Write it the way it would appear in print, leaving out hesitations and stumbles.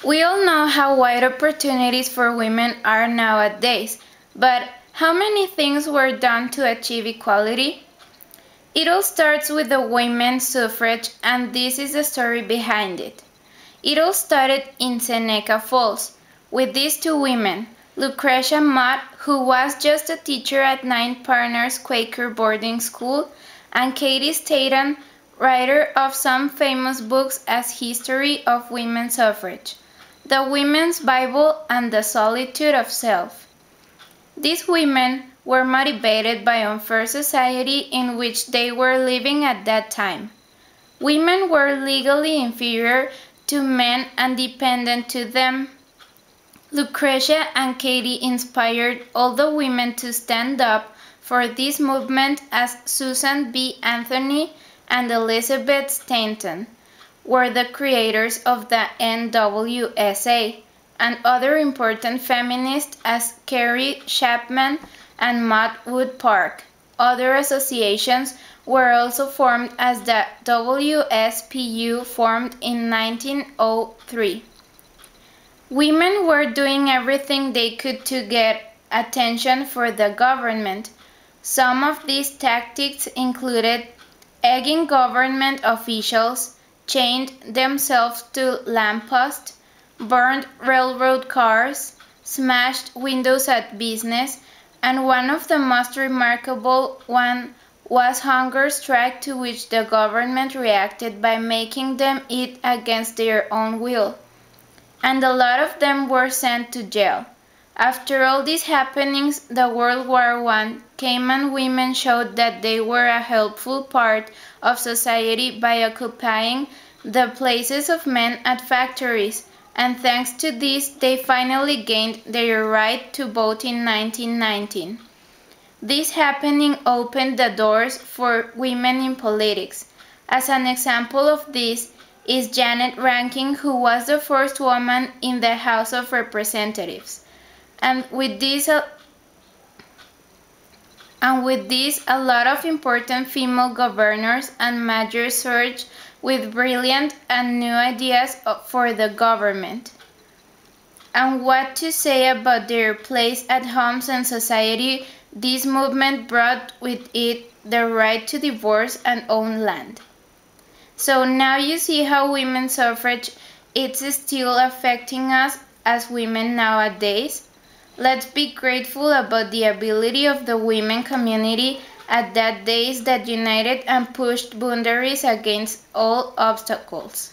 We all know how wide opportunities for women are nowadays, but how many things were done to achieve equality? It all starts with the women's suffrage, and this is the story behind it. It all started in Seneca Falls, with these two women, Lucretia Mott, who was just a teacher at Nine Partners Quaker boarding school, and Katie Staton, writer of some famous books as History of Women's Suffrage, The Women's Bible, and The Solitude of Self. These women were motivated by unfair society in which they were living at that time. Women were legally inferior to men and dependent to them. Lucretia and Katie inspired all the women to stand up for this movement, as Susan B. Anthony and Elizabeth Stanton were the creators of the NWSA, and other important feminists as Carrie Chapman and Maud Wood Park. Other associations were also formed, as the WSPU, formed in 1903. Women were doing everything they could to get attention for the government. Some of these tactics included egging government officials, chained themselves to lampposts, burned railroad cars, smashed windows at business, and one of the most remarkable was hunger strike, to which the government reacted by making them eat against their own will. And a lot of them were sent to jail. After all these happenings, the World War I came, and women showed that they were a helpful part of society by occupying the places of men at factories, and thanks to this they finally gained their right to vote in 1919. This happening opened the doors for women in politics. As an example of this is Janet Rankin, who was the first woman in the House of Representatives. And with this, a lot of important female governors and mayors surged with brilliant and new ideas for the government. And what to say about their place at homes and society, this movement brought with it the right to divorce and own land. So now you see how women's suffrage is still affecting us as women nowadays. Let's be grateful about the ability of the women community at that days that united and pushed boundaries against all obstacles.